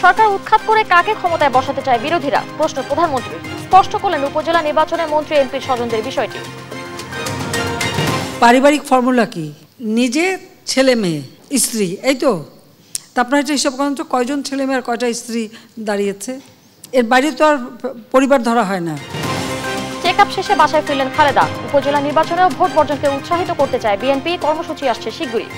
সরকার উৎখাত করে কাকে ক্ষমতায় বসাতে চায় বিরোধীরা, প্রশ্ন প্রধানমন্ত্রী। স্পষ্ট করলেন উপজেলা নির্বাচনে মন্ত্রী এমপি স্বজনদের বিষয়টি। পারিবারিক ফর্মুলা কি? নিজে, ছেলে মেয়ে, স্ত্রী, এই তো। আপনার এটা হিসাব করেন তো কয়জন ছেলে মেয়ে আর কয়টা স্ত্রী দাঁড়িয়েছে? এর বাইরে তো আর পরিবার ধরা হয় না। চেক আপ শেষে বাসায় ফিরলেন খালেদা। উপজেলা নির্বাচনেও ভোট বর্জনকে উৎসাহিত করতে চায় বিএনপি, কর্মসূচি আসছে শীঘ্রই।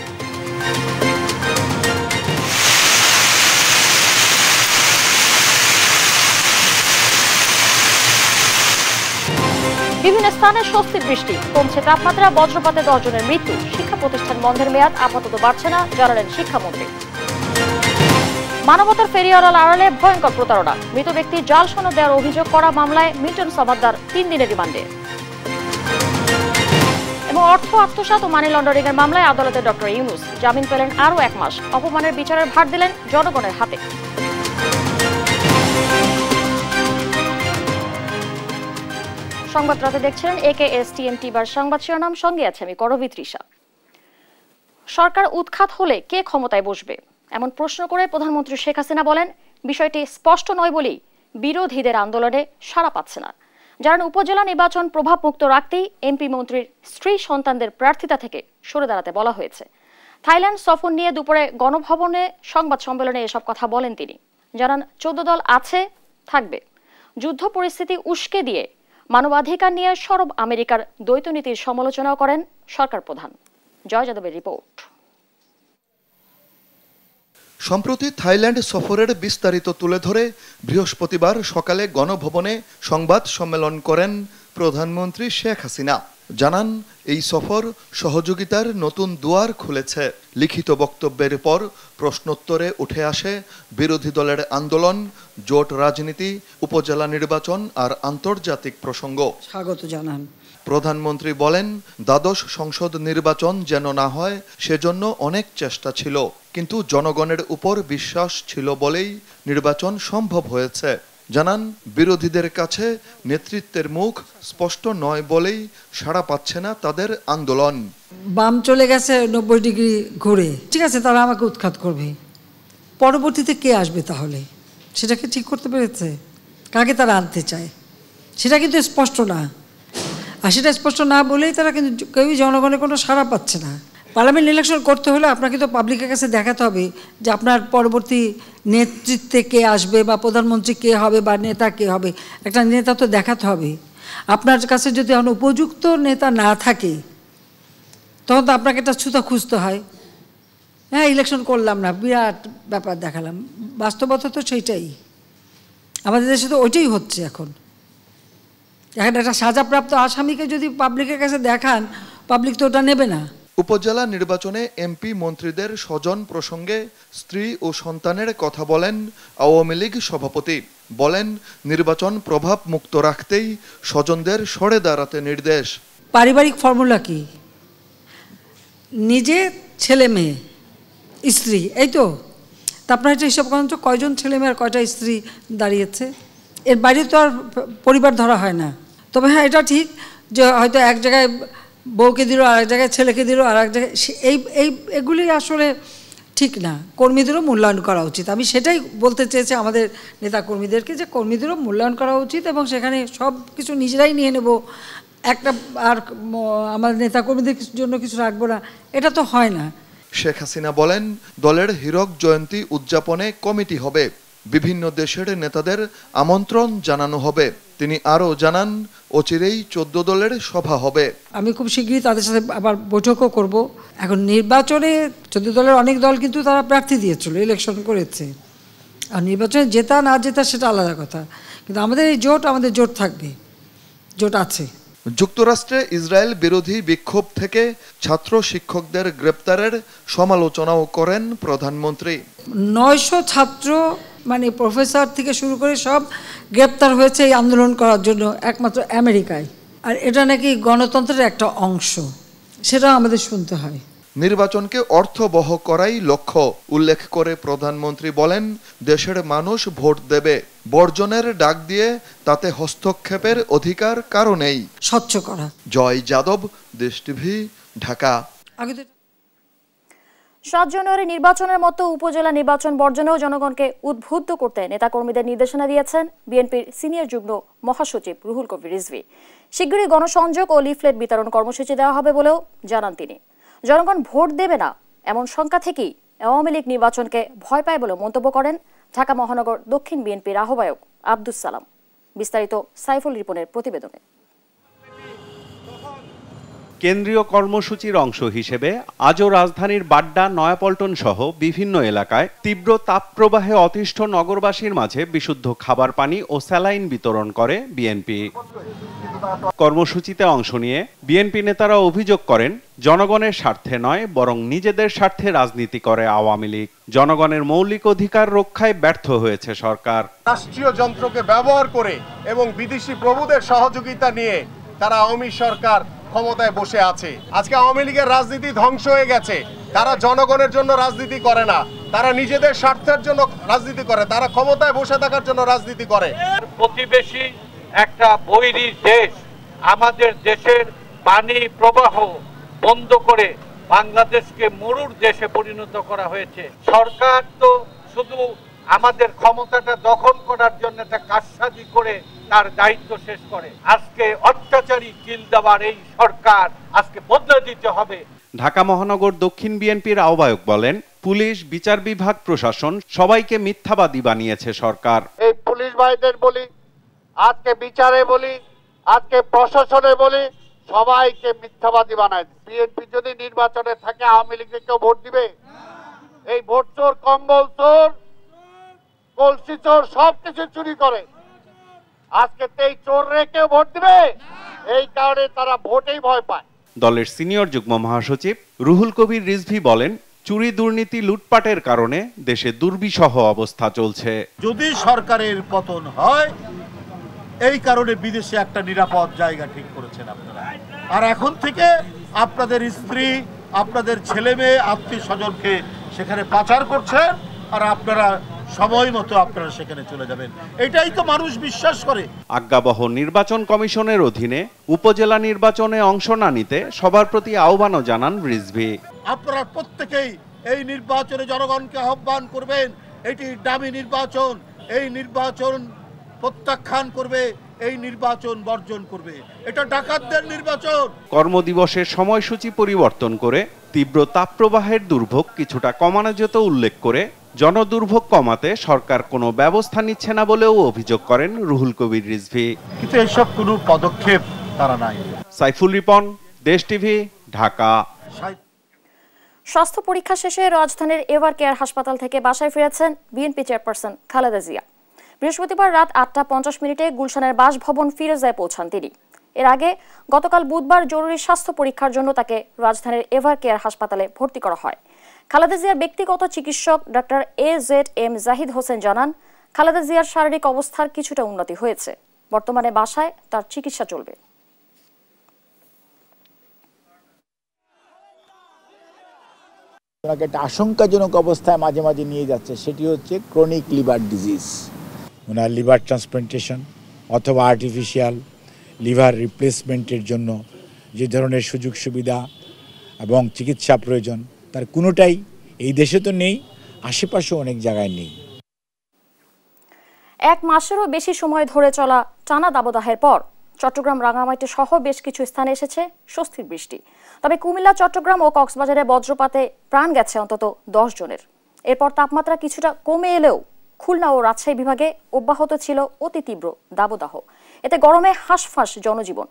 বিভিন্ন স্থানে স্বস্তির বৃষ্টি, কমছে তাপমাত্রা, বজ্রপাতে 10 জনের মৃত্যু। শিক্ষা প্রতিষ্ঠান বন্ধের মেয়াদ আপাতত বাড়ছে না, জানালেন শিক্ষামন্ত্রী। মানবতার ফেরিওয়ালার আড়ালে ভয়ঙ্কর প্রতারণা, মৃত ব্যক্তি জাল সনদ দেওয়ার অভিযোগ করা মামলায় মিল্টন সামাদ্দার 3 দিনের রিমান্ডে। এবং অর্থ আত্মসাৎ ও মানি লন্ডারিং এর মামলায় আদালতে ডক্টর ইউনূস জামিন পেলেন আরও 1 মাস। অপমানের বিচারের ভার দিলেন জনগণের হাতে। সংবাদ রাতে দেখছিলেন AKS TMT সংবাদ শিরোনাম, সঙ্গে আছে আমি করবি তৃষা। সরকার উৎখাত হলে কে ক্ষমতায় বসবে এমন প্রশ্ন করে প্রধানমন্ত্রী শেখ হাসিনা বলেন, বিষয়টি স্পষ্ট নয় বলেই বিরোধীদের আন্দোলনে সাড়া পাচ্ছে না। যারা উপজেলা নির্বাচন প্রভাবমুক্ত রাখতেই এমপি মন্ত্রীর স্ত্রী সন্তানদের প্রার্থিতা থেকে সরে দাঁড়াতে বলা হয়েছে। থাইল্যান্ড সফর নিয়ে দুপুরে গণভবনে সংবাদ সম্মেলনে এসব কথা বলেন তিনি। জানান 14 দল আছে, থাকবে। যুদ্ধ পরিস্থিতি উস্কে দিয়ে মানবাধিকার নিয়ে সরব আমেরিকার দ্বৈত নীতির সমালোচনাও করেন সরকার প্রধান। জয় যাদবের রিপোর্ট। সম্প্রতি থাইল্যান্ড সফরের বিস্তারিত তুলে ধরে বৃহস্পতিবার সকালে গণভবনে সংবাদ সম্মেলন করেন প্রধানমন্ত্রী শেখ হাসিনা। জানান, এই সফর সহযোগিতার নতুন দুয়ার খুলেছে। লিখিত বক্তব্যের পর প্রশ্নোত্তরে উঠে আসে বিরোধী দলের আন্দোলন, জোট রাজনীতি, উপজেলা নির্বাচন আর আন্তর্জাতিক প্রসঙ্গ। স্বাগত জানান। প্রধানমন্ত্রী বলেন, দ্বাদশ সংসদ নির্বাচন যেন না হয় সেজন্য অনেক চেষ্টা ছিল, কিন্তু জনগণের উপর বিশ্বাস ছিল বলেই নির্বাচন সম্ভব হয়েছে। জানান, বিরোধীদের কাছে নেতৃত্বের মুখ স্পষ্ট নয় বলেই সাড়া পাচ্ছে না তাদের আন্দোলন। বাম চলে গেছে 90 ডিগ্রি ঘুরে, ঠিক আছে, তারা আমাকে উৎখাত করবে। পরবর্তীতে কে আসবে তাহলে? সেটাকে ঠিক করতে পেরেছে? কাকে তারা আনতে চায় সেটা কিন্তু স্পষ্ট না। আর সেটা স্পষ্ট না বলেই তারা কিন্তু কেউই জনগণের কোনো সাড়া পাচ্ছে না। পার্লামেন্ট ইলেকশন করতে হলে আপনাকে তো পাবলিকের কাছে দেখাতে হবে যে আপনার পরবর্তী নেতৃত্বে কে আসবে বা প্রধানমন্ত্রী কে হবে বা নেতা কে হবে। একটা নেতা তো দেখাতে হবে। আপনার কাছে যদি এখন উপযুক্ত নেতা না থাকে তখন তো আপনাকে একটা ছুতা খুঁজতে হয়। হ্যাঁ, ইলেকশন করলাম না, বিরাট ব্যাপার দেখালাম। বাস্তবতা তো সেইটাই, আমাদের দেশে তো ওইটাই হচ্ছে। এখন একটা সাজাপ্রাপ্ত আসামিকে যদি পাবলিকের কাছে দেখান, পাবলিক তো ওটা নেবে না। উপজেলা নির্বাচনে এমপি মন্ত্রীদের স্বজন প্রসঙ্গে স্ত্রী ও সন্তানের কথা বলেন আওয়ামী লীগ সভাপতি। বলেন, নির্বাচন প্রভাব মুক্ত রাখতেই স্বজনদের সরে দাঁড়াতে নির্দেশ। পারিবারিক ফর্মুলা কি? নিজে, ছেলে মেয়ে, স্ত্রী, এই তো। আপনার এটা হিসাব করেন তো কয়জন ছেলে মেয়ে আর কয়টা স্ত্রী দাঁড়িয়েছে? এর বাইরে তো আর পরিবার ধরা হয় না। তবে হ্যাঁ, এটা ঠিক যে হয়তো এক জায়গায় বউকে দিল, আর এক জায়গায় ছেলেকে দিল, আর এক জায়গায় এগুলি আসলে ঠিক না। কর্মীদেরও মূল্যায়ন করা উচিত। আমি সেটাই বলতে চেয়েছি আমাদের নেতা কর্মীদেরকে, যে কর্মীদেরও মূল্যায়ন করা উচিত এবং সেখানে সব কিছু নিজেরাই নিয়ে নেব, একটা আর আমাদের নেতা কর্মীদের জন্য কিছু রাখবো না, এটা তো হয় না। শেখ হাসিনা বলেন, দলের হীরক জয়ন্তী উদযাপনে কমিটি হবে, বিভিন্ন দেশের নেতাদের আমন্ত্রণ জানানো হবে। তিনি আরও জানান, অচিরেই 14 দলের সভা হবে। আমি খুব শীঘ্রই তাদের সাথে আবার বৈঠকও করব। এখন নির্বাচনে 14 দলের অনেক দল কিন্তু তারা প্রার্থী দিয়েছিল, ইলেকশন করেছে। আর নির্বাচনে জেতা না জেতা সেটা আলাদা কথা, কিন্তু আমাদের এই জোট, আমাদের জোট থাকবে, জোট আছে। যুক্তরাষ্ট্রে ইসরায়েল বিরোধী বিক্ষোভ থেকে ছাত্র শিক্ষকদের গ্রেপ্তারের সমালোচনাও করেন প্রধানমন্ত্রী। 900 ছাত্র, মানে প্রফেসর থেকে শুরু করে সব গ্রেপ্তার হয়েছে এই আন্দোলন করার জন্য একমাত্র আমেরিকায়। আর এটা নাকি গণতন্ত্রের একটা অংশ, সেটা আমাদের শুনতে হয়। নির্বাচনকে অর্থবহ করাই লক্ষ্য উল্লেখ করে প্রধানমন্ত্রী বলেন, দেশের মানুষ ভোট দেবে, বর্জনের ডাক দিয়ে তাতে হস্তক্ষেপের অধিকার কারো নেই। স্বচ্ছ করা। জয় যাদব, দেশ টিভি, ঢাকা। 7 জানুয়ারি নির্বাচনের মতো উপজেলা নির্বাচন বর্জনেও জনগণকে উদ্বুদ্ধ করতে নেতাকর্মীদের নির্দেশনা দিয়েছেন বিএনপির সিনিয়র যুগ্ম মহাসচিব রুহুল কবির রিজভী। শিগগিরই গণসংযোগ ও লিফলেট বিতরণ কর্মসূচি দেওয়া হবে বলেও জানান তিনি। জনগণ ভোট দেবে না এমন শঙ্কা থেকেই আওয়ামী লীগ নির্বাচনকে ভয় পায় বলে মন্তব্য করেন ঢাকা মহানগর দক্ষিণ বিএনপির আহ্বায়ক আব্দুস সালাম। বিস্তারিত সাইফুল রিপনের প্রতিবেদনে। কেন্দ্রীয় কর্মসূচির অংশ হিসেবে আজও রাজধানীর বাড্ডা, নয়াপল্টন সহ বিভিন্ন এলাকায় তীব্র তাপপ্রবাহে অতিষ্ঠ নগরবাসীর মাঝে বিশুদ্ধ খাবার পানি ও স্যালাইন বিতরণ করে বিএনপি। কর্মসূচিতে অংশ নিয়ে বিএনপি নেতারা অভিযোগ করেন, জনগণের স্বার্থে নয় বরং নিজেদের স্বার্থে রাজনীতি করে আওয়ামী লীগ। জনগণের মৌলিক অধিকার রক্ষায় ব্যর্থ হয়েছে সরকার। রাষ্ট্রীয় যন্ত্রকে ব্যবহার করে এবং বিদেশি প্রভুদের সহযোগিতা নিয়ে তারা আওয়ামী সরকার ক্ষমতায় বসে আছে। আজকে আওয়ামী লীগের রাজনীতি ধ্বংস হয়ে গেছে। তারা জনগণের জন্য রাজনীতি করে না, তারা নিজেদের স্বার্থের জন্য রাজনীতি করে, তারা ক্ষমতায় বসে থাকার জন্য রাজনীতি করে। প্রতিবেশী একটা বৈরী দেশ আমাদের দেশের পানি প্রবাহ বন্ধ করে বাংলাদেশকে মরুর দেশে পরিণত করা হয়েছে। সরকার তো শুধু আমাদের ক্ষমতাটা দখল করার জন্য একটা কারসাজি করে তার দায়িত্ব শেষ করে। আজকে অত্যাচারী কিল দেওয়ার এই সরকার আজকে বদলে দিতে হবে। ঢাকা মহানগর দক্ষিণ বিএনপির আহ্বায়ক বলেন, পুলিশ, বিচার বিভাগ, প্রশাসন সবাইকে মিথ্যাবাদী বানিয়েছে সরকার। এই পুলিশ ভাইদের বলি, আজকে বিচারে বলি, আজকে প্রশাসনে বলি, সবাইকে মিথ্যাবাদী বানায়। বিএনপি যদি নির্বাচনে থাকে আওয়ামী লীগকে কেউ ভোট দিবে? এই ভোট চোর, কম্বল চোর, কলসি চোর সবকিছু চুরি করে। আজকে এই চোর রেখে ভোট দিবে? এই কারণে তারা ভোটেই ভয় পায়। দলের সিনিয়র যুগ্ম মহাসচিব রুহুল কবির রিজভী বলেন, চুরি, দুর্নীতি, লুটপাটের কারণে দেশে দুর্বিষহ অবস্থা চলছে। যদি সরকারের পতন হয়, এই কারণে বিদেশে একটা নিরাপদ জায়গা ঠিক করেছেন আপনারা। আর এখন থেকে আপনাদের স্ত্রী, আপনাদের ছেলে মেয়ে, আত্মীয় স্বজনকে সেখানে পাচার করছেন, আর আপনারা সময় মতো আপনারা সেখানে চলে যাবেন। এটাই তো মানুষ বিশ্বাস করে। আজ্ঞাবহ নির্বাচন কমিশনের অধীনে উপজেলা নির্বাচনে অংশ না নিতে সবার প্রতি আহ্বানও জানান রিজভী। আপনারা প্রত্যেকেই এই নির্বাচনে জনগণকে আহ্বান করবেন, এটি ডামি নির্বাচন, এই নির্বাচন প্রত্যাখ্যান করবে, এই নির্বাচন বর্জন করবে। এটা ডাকাতদের নির্বাচন। কর্মদিবসের সময়সূচি পরিবর্তন করে তীব্র তাপপ্রবাহের দুর্ভোগ কিছুটা কমানো যেত উল্লেখ করে জনদুর্ভোগ কমাতে সরকার কোনো ব্যবস্থা নিচ্ছে না বলেও অভিযোগ করেন রুহুল কবির রিজভী। কিন্তু এসব কোনো পদক্ষেপ তারা নাই। সাইফুল রিপন, দেশ টিভি, ঢাকা। স্বাস্থ্য পরীক্ষা শেষে রাজধানীর এভার কেয়ার হাসপাতাল থেকে বাসায় ফিরেছেন বিএনপি চেয়ারপারসন খালেদা জিয়া। বৃহস্পতিবার রাত 8:50 গুলশানের বাসভবন ফিরোজায় পৌঁছান তিনি। এর আগে গতকাল বুধবার জরুরি স্বাস্থ্য পরীক্ষার জন্য তাকে রাজধানীর এভার কেয়ার হাসপাতালে ভর্তি করা হয়। খালেদা জিয়ার ব্যক্তিগত চিকিৎসক ডক্টর AZM জাহিদ হোসেন জানান, খালেদা জিয়ার শারীরিক অবস্থার কিছুটা উন্নতি হয়েছে। বর্তমানে বাসায় তার চিকিৎসা চলবে। ওনাকে একটা আশঙ্কাজনক অবস্থায় মাঝে মাঝে নিয়ে যাচ্ছে, সেটি হচ্ছে ক্রনিক লিভার ডিজিজ। ওনার লিভার ট্রান্সপ্লান্টেশন অথবা আর্টিফিশিয়াল লিভার রিপ্লেসমেন্টের জন্য যে ধরনের সুযোগ সুবিধা এবং চিকিৎসা প্রয়োজন, তার কোনোটাই এই দেশে তো নেই, আশেপাশেও অনেক জায়গায় নেই। 1 মাসেরও বেশি সময় ধরে চলা টানা দাবদাহের পর চট্টগ্রাম, রাঙামাটি সহ বেশ কিছু স্থানে এসেছে স্বস্তির বৃষ্টি। তবে কুমিল্লা, চট্টগ্রাম ও কক্সবাজারে বজ্রপাতে প্রাণ গেছে অন্তত 10 জনের। এরপর তাপমাত্রা কিছুটা কমে এলেও খুলনা ও রাজশাহী বিভাগে অব্যাহত ছিল অতি তীব্র দাবদাহ। এতে গরমে হাঁসফাঁস জনজীবন।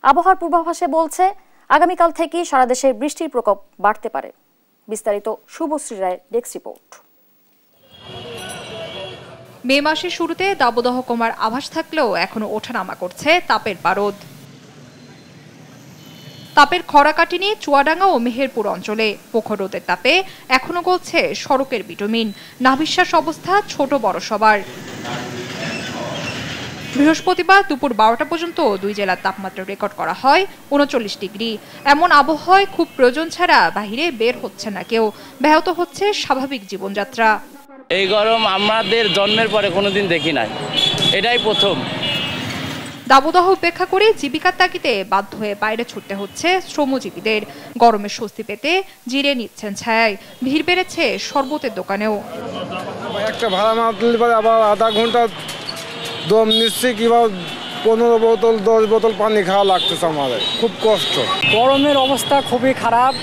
আবহাওয়ার পূর্বাভাসে বলছে, আগামীকাল থেকেই সারা দেশে বৃষ্টির প্রকোপ বাড়তে পারে। বিস্তারিত শুভশ্রী রায়ের ডেস্ক রিপোর্ট। মে মাসের শুরুতে দাবদাহ কমার আভাস থাকলেও এখনো ওঠানামা করছে তাপের পারদ। তাপের খরা কাটেনি চুয়াডাঙ্গা ও মেহেরপুর অঞ্চলে। প্রখর রোদের তাপে এখনো গলছে সড়কের বিটুমিন। নাভিশ্বাস অবস্থা ছোট বড় সবার। বৃহস্পতিবার দুপুর 12টা পর্যন্ত 2 জেলার তাপমাত্রা রেকর্ড করা হয় 39 ডিগ্রি। এমন আবহাওয়ায় খুব প্রয়োজন ছাড়া বাহিরে বের হচ্ছে না কেউ। ব্যাহত হচ্ছে স্বাভাবিক জীবনযাত্রা। এই গরম আমাদের জন্মের পরে কোনোদিন দেখি নাই, এটাই প্রথম। দাবদাহ উপেক্ষা করে জীবিকার তাগিদে বাধ্য হয়ে বাইরে ছুটতে হচ্ছে শ্রমজীবীদের। গরমের স্বস্তি পেতে জিরে নিচ্ছেন ছায়ায়। ভিড় বেড়েছে শরবতের দোকানেও। একটা ভাড়া না দিলে পরে আবার আধা ঘন্টা দম নিচ্ছে, কিংবা 15 বোতল 10 বোতল পানি খাওয়া লাগতেছে আমাদের, খুব কষ্ট। গরমের অবস্থা খুবই খারাপ,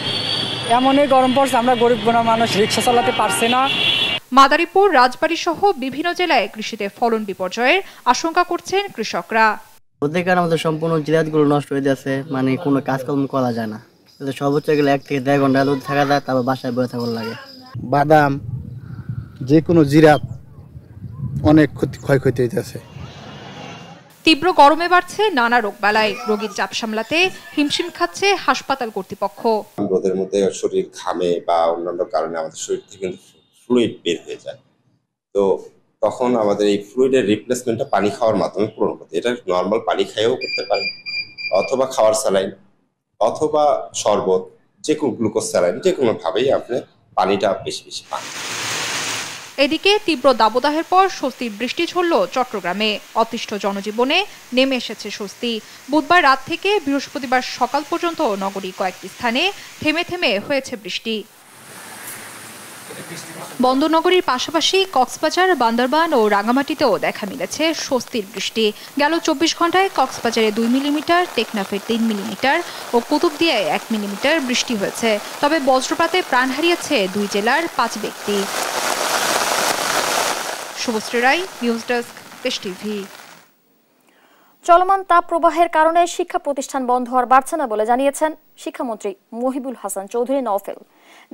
এমনই গরম পড়ছে আমরা গরিব মানুষ রিক্সা চালাতে পারছি না। মাদারীপুর, রাজবাড়ী সহ বিভিন্ন জেলায় কৃষিতে ফলন বিপর্যয়ের আশঙ্কা করছেন কৃষকরা। ওদের কারণে আমাদের সম্পূর্ণ জিরাতগুলো নষ্ট হয়ে যাচ্ছে, মানে কোনো কাজকর্ম করা যায় না। সর্বোচ্চ গেলে 1 থেকে 1.5 ঘন্টা রোদ থাকা যায়, তারপর বাসায় বসে থাকার লাগে। বাদাম, যে কোনো জিরাত অনেক ক্ষয়ক্ষতি হইতেছে। তীব্র গরমে বাড়ছে নানা রোগবালাই। রোগীর চাপ সামলাতে হিমশিম খাচ্ছে হাসপাতাল কর্তৃপক্ষ। রোদের মধ্যে শরীর ঘামে বা অন্যান্য কারণে আমাদের শরীর থেকে ফ্লুইড বের হয়ে যায়, তো তখন আমাদের এই ফ্লুইডের রিপ্লেসমেন্টটা পানি খাওয়ার মাধ্যমে পূরণ করতে, এটা নর্মাল পানি খাইয়েও করতে পারেন, অথবা খাওয়ার স্যালাইন অথবা শরবত, যে কোনো গ্লুকোজ স্যালাইন, যে কোনোভাবেই আপনি পানিটা বেশি বেশি পান। এদিকে তীব্র দাবদাহের পর স্বস্তির বৃষ্টি ঝরল চট্টগ্রামে। অতিষ্ঠ জনজীবনে নেমে এসেছে স্বস্তি। বুধবার রাত থেকে বৃহস্পতিবার সকাল পর্যন্ত নগরীর কয়েকটি স্থানে থেমে থেমে হয়েছে বৃষ্টি। বন্দরনগরীর পাশাপাশি কক্সবাজার, বান্দরবান ও রাঙামাটিতেও দেখা মিলেছে স্বস্তির বৃষ্টি। গেল 24 ঘন্টায় কক্সবাজারে 2 মিলিমিটার, টেকনাফে 3 মিলিমিটার ও কুতুবদিয়ায় 1 মিলিমিটার বৃষ্টি হয়েছে। তবে বজ্রপাতে প্রাণ হারিয়েছে 2 জেলার 5 ব্যক্তি। শুভশ্রী রায়, নিউজ ডেস্ক, দেশ টিভি। চলমান তাপ প্রবাহের কারণে শিক্ষা প্রতিষ্ঠান বন্ধ হওয়ার বাড়ছে না বলে জানিয়েছেন শিক্ষামন্ত্রী মহিবুল হাসান চৌধুরী নওফেল।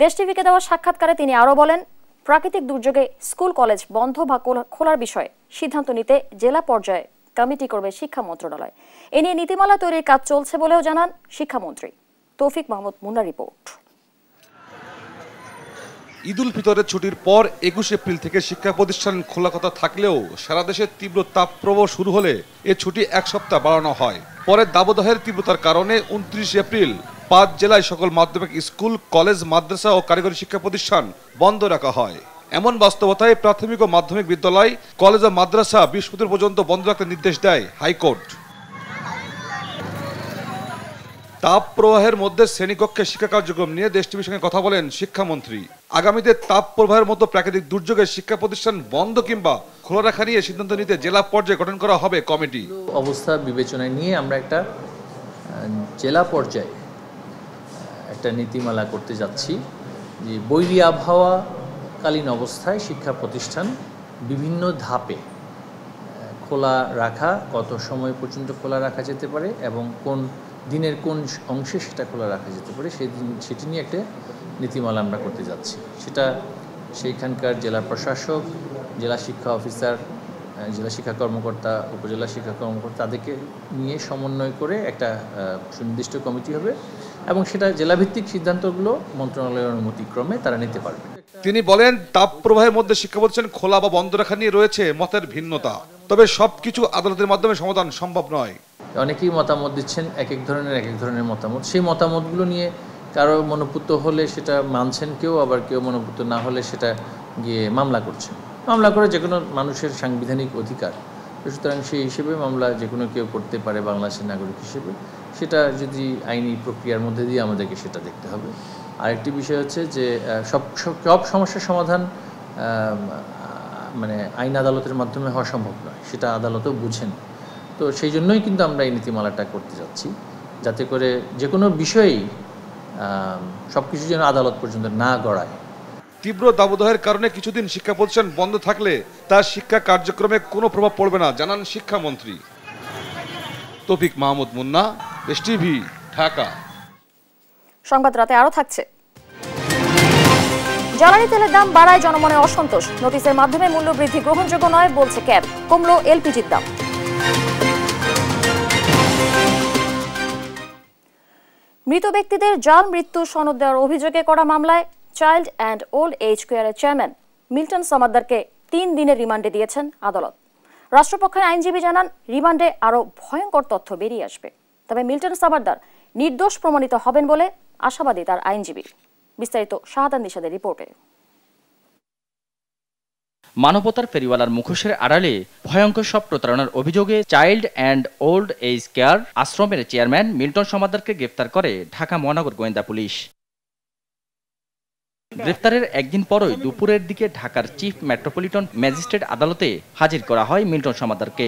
দেশ টিভিকে দেওয়া সাক্ষাৎকারে তিনি আরও বলেন, প্রাকৃতিক দুর্যোগে স্কুল কলেজ বন্ধ বা খোলার বিষয়ে সিদ্ধান্ত নিতে জেলা পর্যায়ে কমিটি করবে শিক্ষা মন্ত্রণালয়। এ নিয়ে নীতিমালা তৈরির কাজ চলছে বলেও জানান শিক্ষামন্ত্রী। তৌফিক মাহমুদ মুন্না রিপোর্ট। ঈদুল ফিতরের ছুটির পর 21 এপ্রিল থেকে শিক্ষা প্রতিষ্ঠান খোলা কথা থাকলেও সারা দেশে তীব্র তাপপ্রবাহ শুরু হলে এ ছুটি 1 সপ্তাহ বাড়ানো হয়। পরে দাবদাহের তীব্রতার কারণে 29 এপ্রিল 5 জেলায় সকল মাধ্যমিক স্কুল, কলেজ, মাদ্রাসা ও কারিগরি শিক্ষা প্রতিষ্ঠান বন্ধ রাখা হয়। এমন বাস্তবতায় প্রাথমিক ও মাধ্যমিক বিদ্যালয়, কলেজ ও মাদ্রাসা বৃহস্পতিবার পর্যন্ত বন্ধ রাখতে নির্দেশ দেয় হাইকোর্ট। তাপ প্রবাহের মধ্যে শ্রেণীকক্ষে শিক্ষা কার্যক্রম নিয়ে দেশ টিভির সঙ্গে কথা বলেন শিক্ষামন্ত্রী। আগামীতে তাপ প্রবাহের মতো প্রাকৃতিক দুর্যোগে শিক্ষা প্রতিষ্ঠান বন্ধ কিংবা খোলা রাখা নিয়ে সিদ্ধান্ত নিতে জেলা পর্যায়ে গঠন করা হবে কমিটি। অবস্থা বিবেচনায় নিয়ে আমরা একটা জেলা পর্যায়ে একটা নীতিমালা করতে যাচ্ছি যে বৈরী আবহাওয়াকালীন অবস্থায় শিক্ষা প্রতিষ্ঠান বিভিন্ন ধাপে খোলা রাখা, কত সময় পর্যন্ত খোলা রাখা যেতে পারে এবং কোন দিনের কোন অংশে সেটা খোলা রাখা যেতে পারে সেটি নিয়ে একটা নীতিমালা আমরা করতে যাচ্ছি। সেটা সেইখানকার জেলা প্রশাসক, জেলা শিক্ষা অফিসার, জেলা শিক্ষা কর্মকর্তা, উপজেলা শিক্ষা কর্মকর্তা তাদেরকে নিয়ে সমন্বয় করে একটা সুনির্দিষ্ট কমিটি হবে এবং সেটা জেলাভিত্তিক সিদ্ধান্তগুলো মন্ত্রণালয়ের অনুমতিক্রমে তারা নিতে পারবে। তিনি বলেন, তাপ প্রবাহের মধ্যে শিক্ষা প্রতিষ্ঠান খোলা বা বন্ধ রাখা নিয়ে রয়েছে মতের ভিন্নতা, তবে সবকিছু আদালতের মাধ্যমে সমাধান সম্ভব নয়। অনেকেই মতামত দিচ্ছেন, এক এক ধরনের মতামত। সেই মতামতগুলো নিয়ে কারো মনোপুত হলে সেটা মানছেন কেউ, আবার কেউ মনোপুত না হলে সেটা গিয়ে মামলা করছেন। মামলা করে যে কোনো মানুষের সাংবিধানিক অধিকার, সুতরাং সেই হিসেবে মামলা যে কোনো কেউ করতে পারে বাংলাদেশের নাগরিক হিসেবে। সেটা যদি আইনি প্রক্রিয়ার মধ্যে দিয়ে আমাদেরকে সেটা দেখতে হবে। আরেকটি বিষয় হচ্ছে যে সব সমস্যার সমাধান মানে আইন আদালতের মাধ্যমে হওয়া সম্ভব নয়, সেটা আদালতও বুঝেন। তো সেই জন্যই কিন্তু আমরা এই নীতিমালাটা করতে যাচ্ছি, যাতে করে যে কোনো বিষয়েই সব কিছু যেন আদালত পর্যন্ত না গড়ায়। তীব্র দাবদাহের কারণে কিছুদিন শিক্ষা প্রতিষ্ঠান বন্ধ থাকলে তার শিক্ষা কার্যক্রমে কোনো প্রভাব পড়বে না জানান শিক্ষামন্ত্রী। তৌফিক মাহমুদ মুন্না, দেশ টিভি, ঢাকা। সংবাদ রাতে আরো থাকছে। জ্বালানি তেলের দাম বাড়ায় জনমনে অসন্তোষ। নোটিশের মাধ্যমে মূল্য বৃদ্ধি গ্রহণযোগ্য নয় বলছে ক্যাব। কমলো এলপিজির দাম। মৃত ব্যক্তিদের জাল মৃত্যু সনদ দেওয়ার অভিযোগে করা মামলায় চাইল্ড অ্যান্ড ওল্ড এজ কেয়ারের চেয়ারম্যান মিল্টন সামাদ্দারকে 3 দিনের রিমান্ডে দিয়েছেন আদালত। রাষ্ট্রপক্ষের আইনজীবী জানান, রিমান্ডে আরও ভয়ঙ্কর তথ্য বেরিয়ে আসবে। তবে মিল্টন সামাদ্দার নির্দোষ প্রমাণিত হবেন বলে আশাবাদী তার আইনজীবী। বিস্তারিত শাহাদান নিশাদের রিপোর্টে। মানবতার ফেরিওয়ালার মুখোশের আড়ালে ভয়ঙ্কর সব প্রতারণার অভিযোগে child and old age care আশ্রমের চেয়ারম্যান মিল্টন সমাদ্দারকে গ্রেফতার করে ঢাকা মহানগর গোয়েন্দা পুলিশ। গ্রেফতারের একদিন পরই দুপুরের দিকে ঢাকার চিফ মেট্রোপলিটন ম্যাজিস্ট্রেট আদালতে হাজির করা হয় মিল্টন সমাদ্দারকে।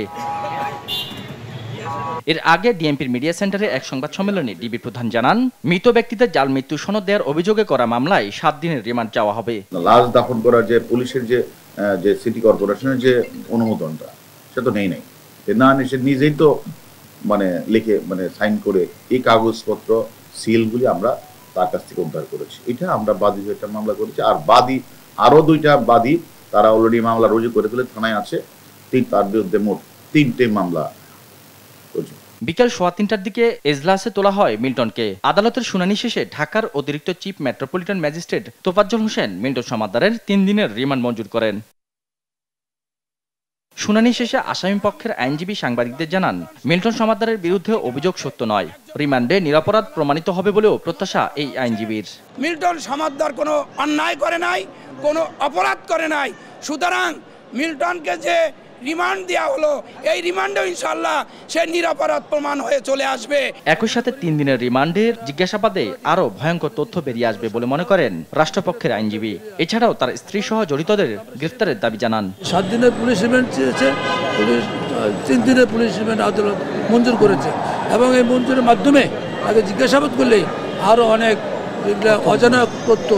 এর আগে ডিএমপির মিডিয়া সেন্টারে এক সংবাদ সম্মেলনে ডিবি প্রধান জানান, মৃত ব্যক্তিদের জাল মৃত্যু সনদ দেওয়ার অভিযোগে করা মামলায় 7 দিনের রিমান্ড চাওয়া হবে। লাশ দাফন করার যে পুলিশের যে সিটি কর্পোরেশনের যে অনুমোদনটা সে তো নেই না, সে নিজেই তো লিখে সাইন করে এই কাগজপত্র সিলগুলি আমরা তার কাছ থেকে উদ্ধার করেছি। এটা আমরা বাদী একটা মামলা করেছি, আর বাদী আরো 2টা বাদী তারা অলরেডি মামলা রুজু করে ফেলে থানায় আছে। তার বিরুদ্ধে মোট 3টে মামলা। বিকেল 3:15টার দিকে এজলাসে তোলা হয় মিল্টনকে। আদালতের শুনানি শেষে ঢাকার অতিরিক্ত chief metropolitan magistrate Tofazzal Hossain Milton সমাদ্দারের 3 দিনের রিমান্ড মঞ্জুর করেন। শুনানি শেষে আসামি পক্ষের আইনজীবী সাংবাদিকদের জানান, মিল্টন সমাদ্দারের বিরুদ্ধে অভিযোগ সত্য নয়, রিমান্ডে নিরপরাধ প্রমাণিত হবে বলেও প্রত্যাশা এই আইনজীবীর। মিল্টন সমাদ্দার কোনো অন্যায় করে নাই, কোনো অপরাধ করে নাই, সুতরাং মিল্টনকে যে রিমান্ড দেওয়া হলো এই রিমান্ডে ইনশাআল্লাহ সে নিরপরাধ প্রমাণ হয়ে চলে আসবে। একই সাথে 3 দিনের রিমান্ডের জিজ্ঞাসাবাদে আরো ভয়ঙ্কর তথ্য বেরিয়ে আসবে বলে মনে করেন রাষ্ট্রপক্ষের আইনজীবী। এছাড়াও তার স্ত্রী সহ জড়িতদের গ্রেফতারের দাবি জানান। 7 দিনের পুলিশ রিমান্ড চেয়েছে, পুলিশ 3 দিনের পুলিশ রিমান্ড আদালত মঞ্জুর করেছে এবং এই মঞ্জুরের মাধ্যমে তাকে জিজ্ঞাসাবাদ করলেই আরো অনেক অজানা তথ্য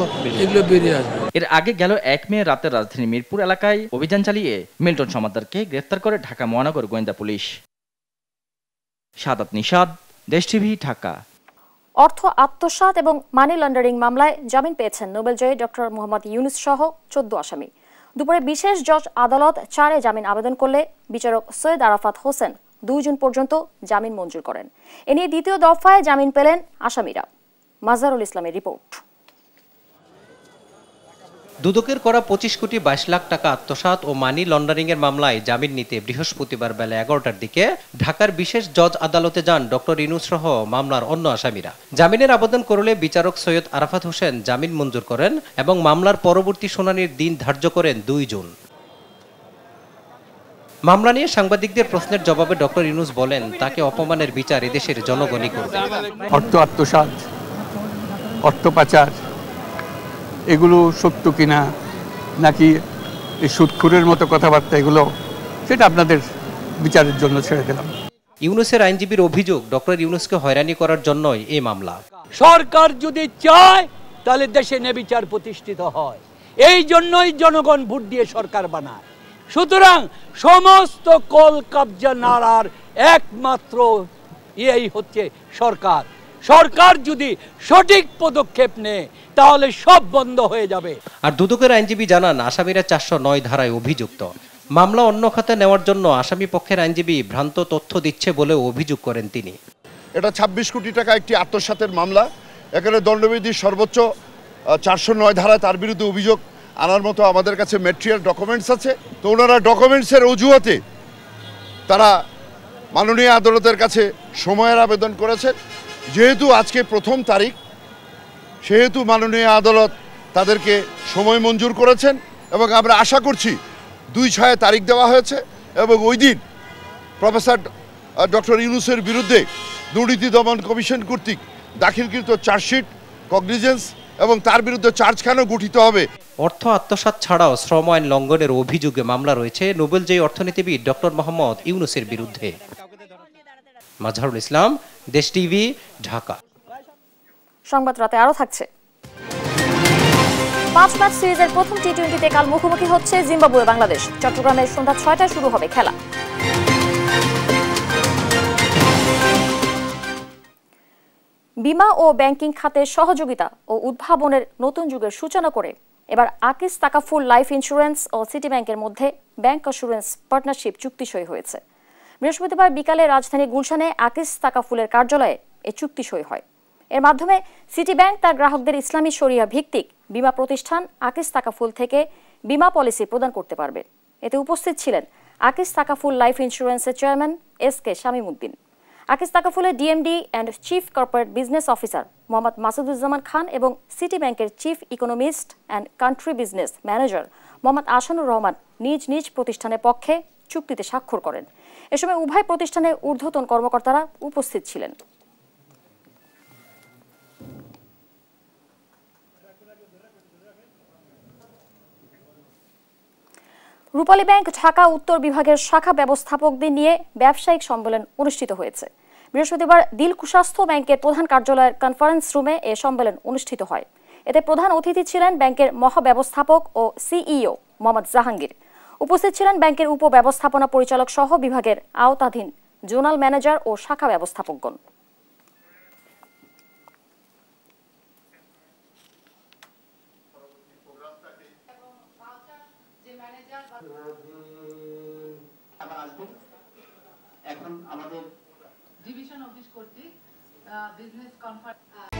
এগুলো বেরিয়ে আসবে। এর আগে গেল 1 মে রাতে রাজধানী মিরপুর এলাকায় অভিযান চালিয়ে মিল্টন সমাদ্দারকে গ্রেফতার করে ঢাকা মহানগর গোয়েন্দা পুলিশ। সাদাত নিশাদ, দেশ টিভি, ঢাকা। অর্থ আত্মসাৎ এবং মানি লন্ডারিং মামলায় জামিন পেয়েছেন নোবেলজয়ী ডক্টর মোহাম্মদ ইউনুস সহ 14 আসামি। দুপুরে বিশেষ জজ আদালত 4 জামিন আবেদন করলে বিচারক সৈয়দ আরাফাত হোসেন 2 জুন পর্যন্ত জামিন মঞ্জুর করেন। এ নিয়ে দ্বিতীয় দফায় জামিন পেলেন আসামিরা। মাজহারুল ইসলামের রিপোর্ট। দুদকের করা 25 কোটি 22 লাখ টাকা আত্মসাৎ ও মানি লন্ডারিং এর মামলায় জামিন নিতে বৃহস্পতিবার বেলা 11টার দিকে ঢাকার বিশেষ জজ আদালতে যান ডক্টর ইউনুস সহ মামলার অন্য আসামিরা। জামিনের আবেদন করলে বিচারক সৈয়দ আরাফাত হোসেন জামিন মঞ্জুর করেন এবং মামলার পরবর্তী শুনানির দিন ধার্য করেন 2 জুন। মামলা নিয়ে সাংবাদিকদের প্রশ্নের জবাবে ডক্টর ইউনুস বলেন, তাকে অপমানের বিচার এদেশের জনগণই করবে। অর্থ আত্মসাৎ, অর্থ পাচার এগুলো সত্য কিনা নাকি সুদখোরের মতো কথাবার্তা, এগুলো সেটা আপনাদের বিচারের জন্য ছেড়ে দিলাম। ইউনুসের আইনজীবীর অভিযোগ, ডক্টর ইউনুসকে হয়রানি করার জন্যই এই মামলা। সরকার যদি চায় তাহলে দেশে ন্যায়বিচার প্রতিষ্ঠিত হয়, এই জন্যই জনগণ ভোট দিয়ে সরকার বানায়। সুতরাং সমস্ত কল কবজা নাড়ার একমাত্র এই হচ্ছে সরকার। সরকার যদি সঠিক পদক্ষেপ নেয় তাহলে সব বন্ধ হয়ে যাবে। আর দুদকের আইনজীবী জানান, আসামিরা 409 ধারায় অভিযুক্ত। মামলা অন্য খাতে নেওয়ার জন্য আসামি পক্ষের আইনজীবী ভ্রান্ত তথ্য দিচ্ছে বলেও অভিযোগ করেন তিনি। এটা 26 কোটি টাকা একটি আত্মসাতের মামলা। এখানে দণ্ডবিধির সর্বোচ্চ 409 ধারায় তার বিরুদ্ধে অভিযোগ আনার মতো আমাদের কাছে ম্যাটেরিয়াল ডকুমেন্টস আছে। তো ওনারা ডকুমেন্টসের অজুহাতে তারা মাননীয় আদালতের কাছে সময়ের আবেদন করেছেন। যেহেতু আজকে 1ম তারিখ, সেহেতু মাননীয় আদালত তাদেরকে সময় মঞ্জুর করেছেন এবং আমরা আশা করছি 2/6 তারিখ দেওয়া হয়েছে এবং ওই দিন প্রফেসর ডক্টর ইউনুসের বিরুদ্ধে দুর্নীতি দমন কমিশন কর্তৃক দাখিলকৃত চার্জশিট, কগনিজেন্স এবং তার বিরুদ্ধে চার্জখানাও গঠিত হবে। অর্থ আত্মসাৎ ছাড়াও শ্রম আইন লঙ্ঘনের অভিযোগে মামলা রয়েছে নোবেলজয়ী অর্থনীতিবিদ ডক্টর মোহাম্মদ ইউনুসের বিরুদ্ধে। মাজহারুল ইসলাম, দেশ টিভি, ঢাকা। সংবাদ রাতে আরো থাকছে। 5 ম্যাচ সিরিজের প্রথম টি20তে কাল মুখোমুখি হচ্ছে জিম্বাবুয়ে বাংলাদেশ। চট্টগ্রামে সন্ধ্যা 6টায় শুরু হবে খেলা। বিমা ও ব্যাংকিং খাতে সহযোগিতা ও উদ্ভাবনের নতুন যুগের সূচনা করে এবার আকিস তাকাফুল লাইফ ইন্স্যুরেন্স ও সিটি ব্যাংকের মধ্যে ব্যাংক অ্যাসুরেন্স পার্টনারশিপ চুক্তি সই হয়েছে। বৃহস্পতিবার বিকালে রাজধানী গুলশানে আকিস তাকাফুলের কার্যালয়ে এ চুক্তি সই হয়। এর মাধ্যমে সিটি ব্যাংক তার গ্রাহকদের ইসলামী শরিয়া ভিত্তিক বিমা প্রতিষ্ঠান আকিস তাকাফুল থেকে বিমা পলিসি প্রদান করতে পারবে। এতে উপস্থিত ছিলেন আকিস তাকাফুল লাইফ ইন্স্যুরেন্সের চেয়ারম্যান SK শামীম উদ্দিন। আকিস তাকাফুলের DMD and chief corporate business officer Mohammad Masuduzzaman Khan এবং সিটি ব্যাংকের chief economist and country business manager Mohammad Asanur Rahman নিজ নিজ প্রতিষ্ঠানের পক্ষে চুক্তিতে স্বাক্ষর করেন। এ সময় উভয় প্রতিষ্ঠানের ঊর্ধ্বতন কর্মকর্তারা উপস্থিত ছিলেন। রূপালী ব্যাংক ঢাকা উত্তর বিভাগের শাখা ব্যবস্থাপকদের নিয়ে ব্যবসায়িক সম্মেলন অনুষ্ঠিত হয়েছে। বৃহস্পতিবার দিলকুশাস্থ ব্যাংকের প্রধান কার্যালয়ের কনফারেন্স রুমে এ সম্মেলন অনুষ্ঠিত হয়। এতে প্রধান অতিথি ছিলেন ব্যাংকের মহাব্যবস্থাপক ও সিইও মোহাম্মদ জাহাঙ্গীর। উপস্থিত ছিলেন ব্যাংকের উপব্যবস্থাপনা পরিচালক সহ বিভাগের আওতাধীন জোনাল ম্যানেজার ও শাখা ব্যবস্থাপকগণ। এখন আমাদের ডিভিশন অফিস কর্তৃক বিজনেস কনফারেন্স